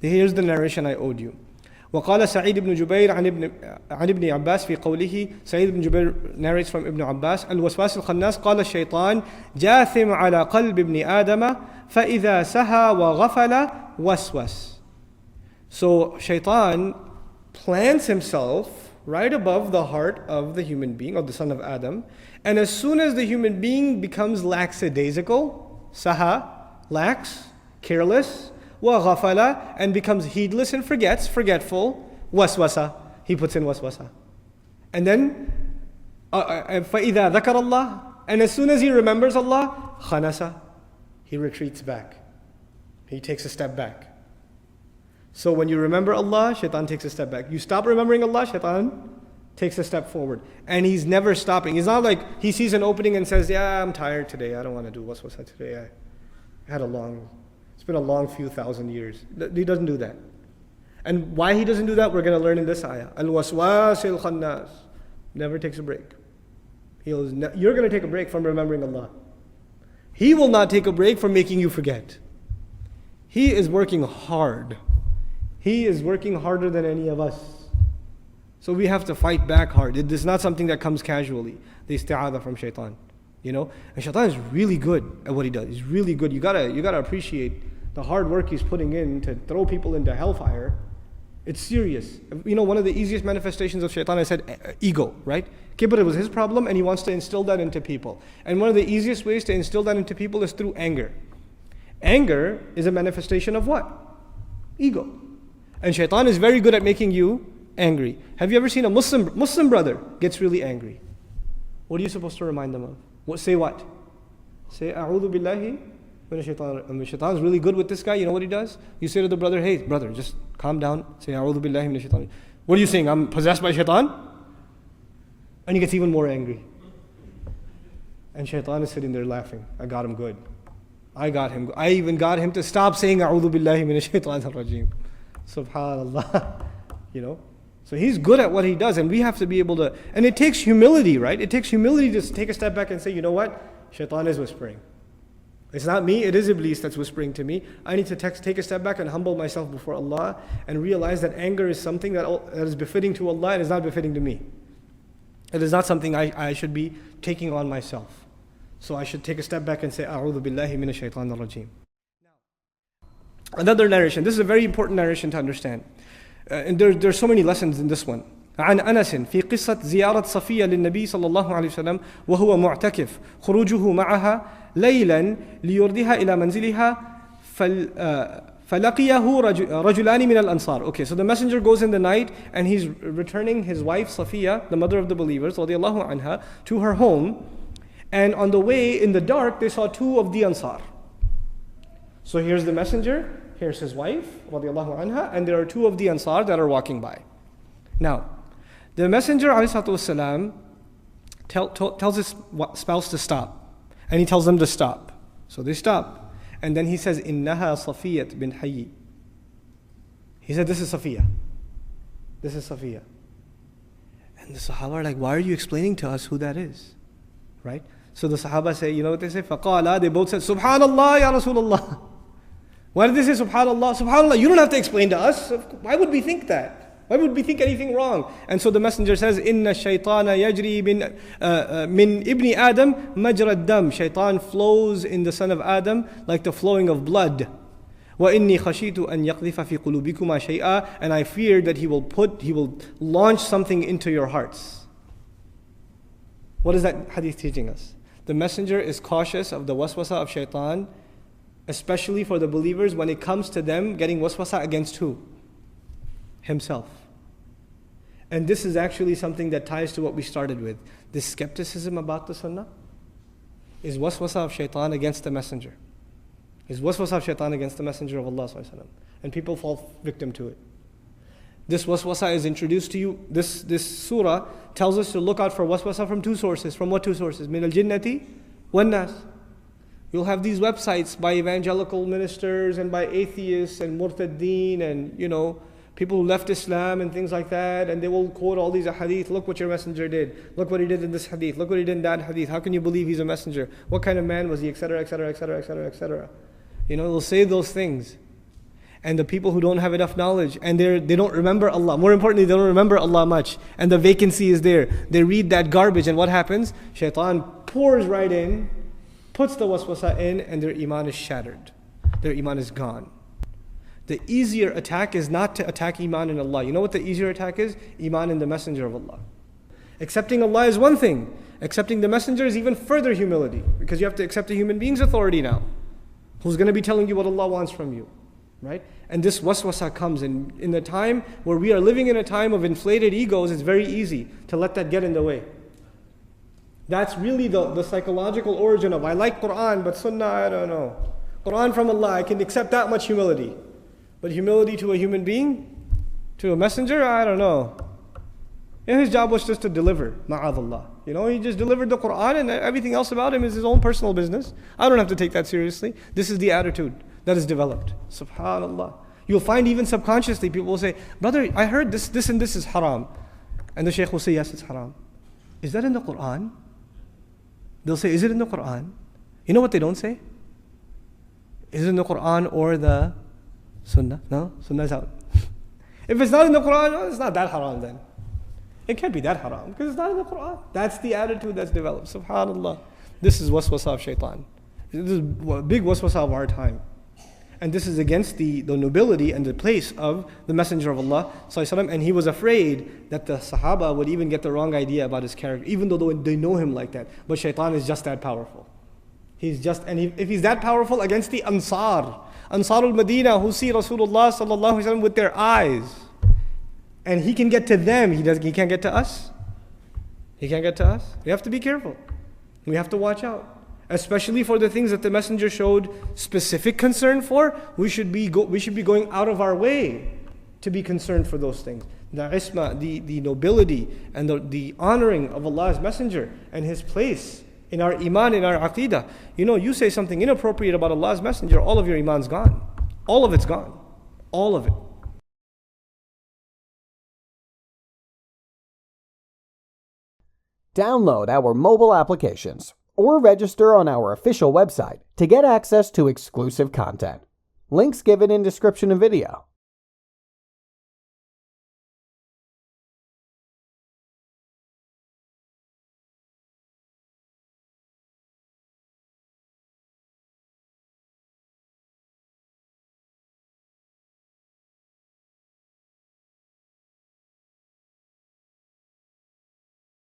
Here's the narration I owed you. وقال سعيد بن جبير عن ابن عباس في قوله. Sa'id ibn Jubair narrates from Ibn Abbas, الوسواس الخناس قال الشيطان جاثم على قلب ابن آدم فإذا سهى وغفل وسوس. So Shaytan plants himself right above the heart of the human being, or the son of Adam, and as soon as the human being becomes lackadaisical, saha, lax, careless, وَغَفَلَ, and becomes heedless and forgetful, waswasa, he puts in waswasa. And then, فَإِذَا ذَكَرَ اللَّهِ, and as soon as he remembers Allah, خَنَسَ, he retreats back. He takes a step back. So when you remember Allah, Shaitan takes a step back. You stop remembering Allah, Shaitan takes a step forward. And he's never stopping. It's not like he sees an opening and says, yeah, I'm tired today. I don't want to do waswasa today. It's been a long few thousand years. He doesn't do that. And why he doesn't do that, we're going to learn in this ayah. Al-waswas al-khannas. Never takes a break. You're going to take a break from remembering Allah. He will not take a break from making you forget. He is working hard. He is working harder than any of us. So we have to fight back hard. It is not something that comes casually. The isti'adha from Shaitan. And Shaitan is really good at what he does. He's really good. You gotta appreciate the hard work he's putting in to throw people into hellfire. It's serious. One of the easiest manifestations of Shaitan, I said, ego, right? Kibr was his problem, and he wants to instill that into people. And one of the easiest ways to instill that into people is through anger. Anger is a manifestation of what? Ego. And Shaitan is very good at making you angry. Have you ever seen a Muslim brother gets really angry? What are you supposed to remind them of? Say what? Say, A'udhu billahi minash shaitan. And Shaitan is really good with this guy. You know what he does? You say to the brother, hey, brother, just calm down. Say, A'udhu billahi minash shaitan. What are you saying? I'm possessed by Shaitan? And he gets even more angry. And Shaitan is sitting there laughing. I got him good. I even got him to stop saying, A'udhu billahi minash shaitanir rajim. Subhanallah. So he's good at what he does, and we have to be able to, and it takes humility, right? It takes humility to take a step back and say, you know what? Shaitan is whispering. It's not me, it is Iblis that's whispering to me. I need to take a step back and humble myself before Allah and realize that anger is something that is befitting to Allah and is not befitting to me. It is not something I should be taking on myself. So I should take a step back and say, A'udhu billahi minash shaitanir rajim. Another narration. This is a very important narration to understand. And there's so many lessons in this one. عن أنس في قصة زيارة صفية للنبي صلى الله عليه وسلم وهو معتكف خروجه معها ليلا ليردها إلى منزلها فلقيه رجلان من الأنصار. Okay, so the messenger goes in the night and he's returning his wife Safiya, the mother of the believers, رضي الله عنها, to her home. And on the way in the dark, they saw two of the Ansar. So here's the messenger, here's his wife, radiallahu anha, and there are two of the Ansar that are walking by. Now, the messenger, ﷺ, tells his spouse to stop. And he tells them to stop. So they stop. And then he says, إِنَّهَا صَفِيَّةٌ بِنْ حَيِّ. He said, this is Safiya. This is Safiya. And the Sahaba are like, why are you explaining to us who that is? Right? So the Sahaba say, you know what they say? فَقَالَا, they both said, Subhanallah, Ya Rasulullah. Why did they say Subhanallah? Subhanallah, you don't have to explain to us. Why would we think that? Why would we think anything wrong? And so the messenger says, إِنَّ الشَّيْطَانَ يَجْرِي مِنْ إِبْنِ آدَمْ مَجْرَى الدَّمْ. Shaitan flows in the son of Adam like the flowing of blood. وَإِنِّي خَشِيتُ أَنْ يَقْذِفَ فِي قُلُوبِكُمَا شَيْئًا. And I fear that he will launch something into your hearts. What is that hadith teaching us? The messenger is cautious of the waswasa of shaitan, especially for the believers when it comes to them getting waswasa against who? Himself. And this is actually something that ties to what we started with. This skepticism about the sunnah is waswasa of shaitan against the messenger. Is waswasa of shaitan against the messenger of Allah sallallahu alaihi wasallam. And people fall victim to it. This waswasa is introduced to you. This surah tells us to look out for waswasa from two sources. From what two sources? Min al-jinnati wan nas. You'll have these websites by evangelical ministers and by atheists and murtaddeen and, people who left Islam and things like that, and they will quote all these hadith. Look what your messenger did. Look what he did in this hadith. Look what he did in that hadith. How can you believe he's a messenger? What kind of man was he? Etc., etc., etc., etc., etc. They'll say those things. and the people who don't have enough knowledge, and they don't remember Allah. More importantly, they don't remember Allah much, and the vacancy is there. They read that garbage, and what happens? Shaytan pours right in, puts the waswasa in, and their iman is shattered. Their iman is gone. The easier attack is not to attack iman in Allah. You know what the easier attack is? Iman in the Messenger of Allah. Accepting Allah is one thing. Accepting the Messenger is even further humility, because you have to accept a human being's authority now, who's going to be telling you what Allah wants from you. Right? And this waswasa comes in the time where we are living in a time of inflated egos. It's very easy to let that get in the way. That's really the psychological origin of, I like Quran, but Sunnah, I don't know. Quran from Allah, I can accept that much humility. But humility to a human being, to a messenger, I don't know. His job was just to deliver, ma'adallah. He just delivered the Quran, and everything else about him is his own personal business. I don't have to take that seriously. This is the attitude that is developed. Subhanallah. You'll find even subconsciously people will say, brother, I heard this and this is haram. And the shaykh will say, yes, it's haram. Is that in the Quran? They'll say, is it in the Quran? You know what they don't say? Is it in the Quran or the Sunnah? No? Sunnah is out. If it's not in the Quran, it's not that haram then. It can't be that haram because it's not in the Quran. That's the attitude that's developed. Subhanallah. This is waswasa of Shaytan. This is a big waswasa of our time. And this is against the nobility and the place of the Messenger of Allah ﷺ, and he was afraid that the Sahaba would even get the wrong idea about his character, even though they know him like that. But Shaytan is just that powerful. If he's that powerful against the Ansarul Medina who see Rasulullah ﷺ with their eyes, and he can get to them, he can't get to us. He can't get to us. We have to be careful. We have to watch out. Especially for the things that the Messenger showed specific concern for, we should be going out of our way to be concerned for those things. The isma, the nobility, and the honoring of Allah's Messenger and His place in our iman, in our aqidah. You say something inappropriate about Allah's Messenger, all of your iman's gone. All of it's gone. All of it. Download our mobile applications or register on our official website to get access to exclusive content. Links given in description of video.